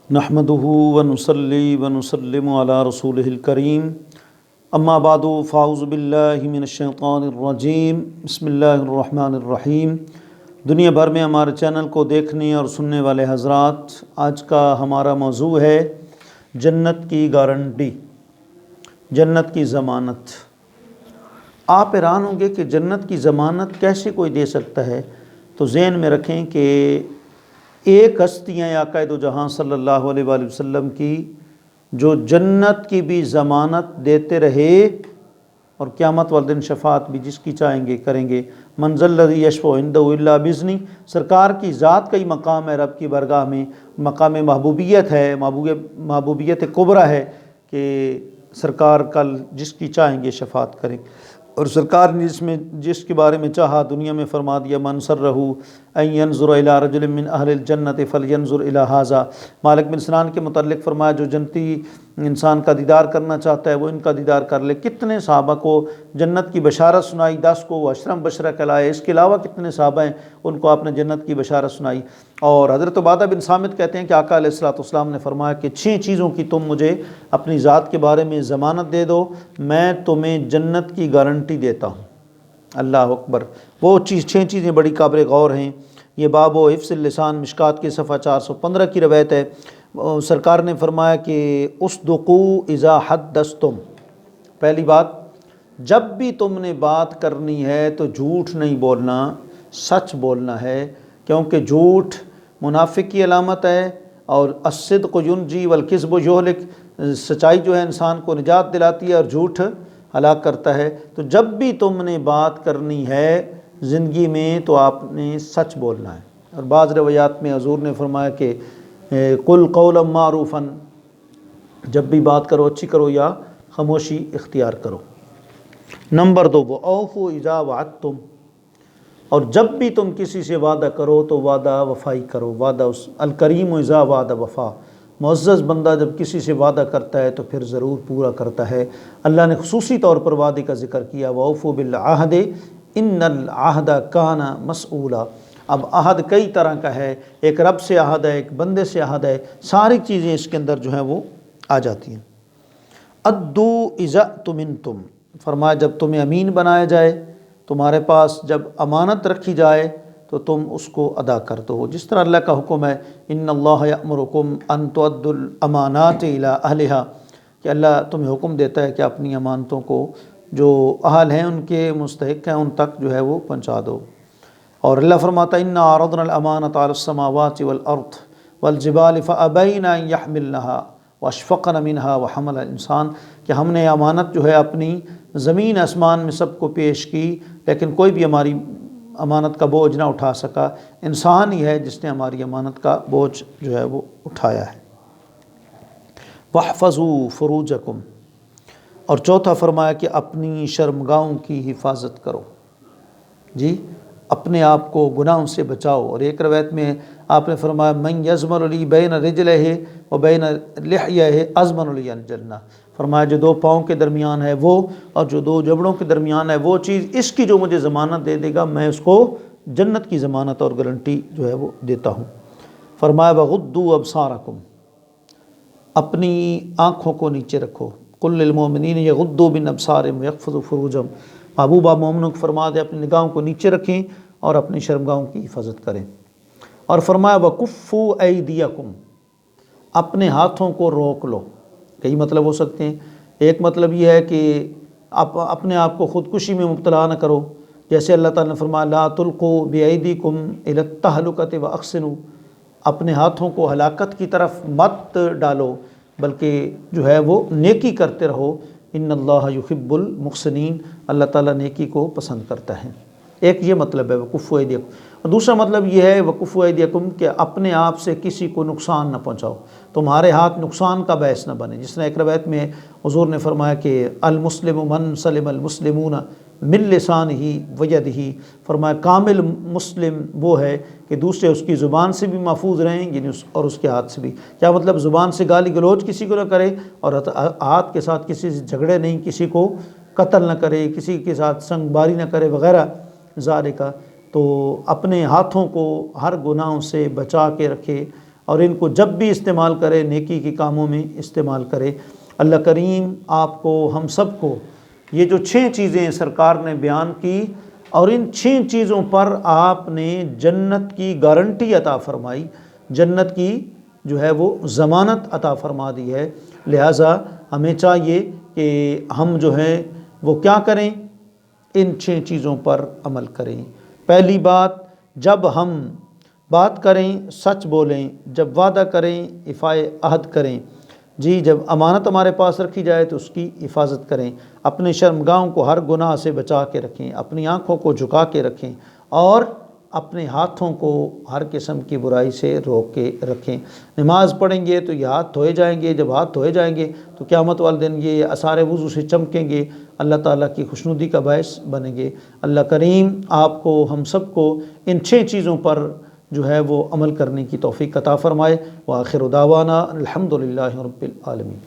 نحمده ونصلي ونسلم على رسوله الكريم اما بعد فاعوذ باللہ من الشیطان الرجیم بسم اللہ الرحمن الرحیم۔ دنیا بھر میں ہمارے چینل کو دیکھنے اور سننے والے حضرات، آج کا ہمارا موضوع ہے جنت کی گارنٹی، جنت کی ضمانت۔ آپ حیران ہوں گے کہ جنت کی ضمانت کیسے کوئی دے سکتا ہے؟ تو ذہن میں رکھیں کہ ایک ہستی ہیں آقا دو جہاں صلی اللہ علیہ وآلہ وسلم کی، جو جنت کی بھی ضمانت دیتے رہے اور قیامت والدین شفاعت بھی جس کی چاہیں گے کریں گے۔ من ذا الذی یشفع عندہ الا باذنہ، سرکار کی ذات کا ہی مقام ہے رب کی بارگاہ میں، مقام محبوبیت ہے، محبوبیت کبریٰ ہے کہ سرکار کل جس کی چاہیں گے شفاعت کریں۔ اور سرکار نے جس کے بارے میں چاہا دنیا میں فرما دیا، من سرہ ان ینظر الی رجل من اہل الجنت فلینظر الی ھذا۔ مالک بن سنان کے متعلق فرمایا، جو جنتی انسان کا دیدار کرنا چاہتا ہے وہ ان کا دیدار کر لے۔ کتنے صحابہ کو جنت کی بشارت سنائی، 10 کو وہ عشرہ مبشرہ کہلائے، اس کے علاوہ کتنے صحابہ ہیں ان کو آپ نے جنت کی بشارت سنائی۔ اور حضرت عبادہ بن صامت کہتے ہیں کہ آقا علیہ السلام نے فرمایا کہ 6 چیزوں کی تم مجھے اپنی ذات کے بارے میں ضمانت دے دو، میں تمہیں جنت کی گارنٹی دیتا ہوں۔ اللہ اکبر۔ وہ 6 چیزیں بڑی قابل غور ہیں۔ یہ باب و حفظ اللسان مشکات کی صفحہ 415 کی روایت ہے۔ سرکار نے فرمایا کہ اصدقوا اذا حدثتم، پہلی بات، جب بھی تم نے بات کرنی ہے تو جھوٹ نہیں بولنا، سچ بولنا ہے، کیونکہ جھوٹ منافق کی علامت ہے، اور الصدق ینجی والکذب یہلک، سچائی جو ہے انسان کو نجات دلاتی ہے اور جھوٹ ہلاک کرتا ہے۔ تو جب بھی تم نے بات کرنی ہے زندگی میں تو آپ نے سچ بولنا ہے۔ اور بعض روایات میں حضور نے فرمایا کہ قل قولا معروفا، جب بھی بات کرو اچھی کرو یا خاموشی اختیار کرو۔ نمبر 2، وَأَوْفُوا اِذَا وَعَدتُّمْ، اور جب بھی تم کسی سے وعدہ کرو تو وعدہ وفائی کرو۔ وعدہ الکریم اذا وعد وفا، معزز بندہ جب کسی سے وعدہ کرتا ہے تو پھر ضرور پورا کرتا ہے۔ اللہ نے خصوصی طور پر وعدے کا ذکر کیا، وَأَوْفُوا بِالْعَهْدِ إِنَّ الْعَهْدَ كَانَ مَسْئُولًا۔ اب عہد کئی طرح کا ہے، ایک رب سے عہد ہے، ایک بندے سے عہد ہے، ساری چیزیں اس کے اندر جو ہیں وہ آ جاتی ہیں۔ اَدُّوا إِذَا اؤْتُمِنْتُمْ، فرمایا جب تمہیں امین بنایا جائے، تمہارے پاس جب امانت رکھی جائے تو تم اس کو ادا کر دو، جس طرح اللہ کا حکم ہے، ان اللہ یأمرکم ان تؤدوا الامانات الی اہلہا، کہ اللہ تمہیں حکم دیتا ہے کہ اپنی امانتوں کو جو اہل ہیں ان کے مستحق ہیں ان تک جو ہے وہ پہنچا دو۔ اور اللہ فرماتا ہے، انا عرضنا الامانۃ علی السماوات والارض والجبال فابین ان یحملنها واشفقن منها وحمل الانسان، کہ ہم نے امانت جو ہے اپنی زمین آسمان میں سب کو پیش کی، لیکن کوئی بھی ہماری امانت کا بوجھ نہ اٹھا سکا، انسان ہی ہے جس نے ہماری امانت کا بوجھ جو ہے وہ اٹھایا ہے۔ واحفظوا فروجکم، اور چوتھا فرمایا کہ اپنی شرمگاہوں کی حفاظت کرو، جی اپنے آپ کو گناہوں سے بچاؤ۔ اور ایک روایت میں آپ نے فرمایا، من یضمن لی بین رجلہ و بین لحیہ اضمن لی الجنہ، فرمایا جو 2 پاؤں کے درمیان ہے وہ، اور جو 2 جبڑوں کے درمیان ہے وہ چیز، اس کی جو مجھے ضمانت دے دے گا میں اس کو جنت کی ضمانت اور گارنٹی جو ہے وہ دیتا ہوں۔ فرمایا وغضوا ابصارکم، اپنی آنکھوں کو نیچے رکھو، قل للمؤمنین یغضوا من ابصارہم ویحفظوا فروجہم، محبوبہ مومنوں کو فرما دے اپنی نگاہوں کو نیچے رکھیں اور اپنی شرمگاہوں کی حفاظت کریں۔ اور فرمایا وَكُفُّوا أَيْدِيَكُمْ، اپنے ہاتھوں کو روک لو۔ کئی مطلب ہو سکتے ہیں، ایک مطلب یہ ہے کہ آپ اپنے آپ کو خودکشی میں مبتلا نہ کرو، جیسے اللہ تعالیٰ نے فرمایا لَا تُلْقُوا بِأَيْدِيكُمْ إِلَى التَّهْلُكَةِ وَأَحْسِنُوا، اپنے ہاتھوں کو ہلاکت کی طرف مت ڈالو بلکہ جو ہے وہ نیکی کرتے رہو، ان اللہ یحب المحسنین، اللہ تعالیٰ نیکی کو پسند کرتا ہے۔ ایک یہ مطلب ہے وَكُفُّوا أَيْدِيَكُمْ، اور دوسرا مطلب یہ ہے وَكُفُّوا أَيْدِيَكُمْ کہ اپنے آپ سے کسی کو نقصان نہ پہنچاؤ، تمہارے ہاتھ نقصان کا باعث نہ بنے۔ جس طرح ایک روایت میں حضور نے فرمایا کہ المسلم من سلم المسلمون من لسانہ ویدہ، فرمایا کامل مسلم وہ ہے کہ دوسرے اس کی زبان سے بھی محفوظ رہیں، یعنی اور اس کے ہاتھ سے بھی۔ کیا مطلب؟ زبان سے گالی گلوچ کسی کو نہ کرے، اور ہاتھ کے ساتھ کسی سے جھگڑے نہیں، کسی کو قتل نہ کرے، کسی کے ساتھ سنگ باری نہ کرے وغیرہ ذالک۔ تو اپنے ہاتھوں کو ہر گناہوں سے بچا کے رکھے، اور ان کو جب بھی استعمال کرے نیکی کے کاموں میں استعمال کرے۔ اللہ کریم آپ کو ہم سب کو یہ جو 6 چیزیں سرکار نے بیان کی اور ان 6 چیزوں پر آپ نے جنت کی گارنٹی عطا فرمائی، جنت کی جو ہے وہ ضمانت عطا فرما دی ہے، لہٰذا ہمیں چاہیے کہ ہم جو ہے وہ کیا کریں، ان 6 چیزوں پر عمل کریں۔ پہلی بات، جب ہم بات کریں سچ بولیں، جب وعدہ کریں ایفائے عہد کریں، جی جب امانت ہمارے پاس رکھی جائے تو اس کی حفاظت کریں، اپنے شرمگاہوں کو ہر گناہ سے بچا کے رکھیں، اپنی آنکھوں کو جھکا کے رکھیں اور اپنے ہاتھوں کو ہر قسم کی برائی سے روک کے رکھیں۔ نماز پڑھیں گے تو یہ ہاتھ دھوئے جائیں گے، جب ہاتھ دھوئے جائیں گے تو قیامت والے دن یہ آثار وضو سے چمکیں گے، اللہ تعالیٰ کی خوشنودی کا باعث بنیں گے۔ اللہ کریم آپ کو ہم سب کو ان 6 چیزوں پر جو ہے وہ عمل کرنے کی توفیق عطا فرمائے۔ وآخر دعوانا الحمدللہ رب العالمین۔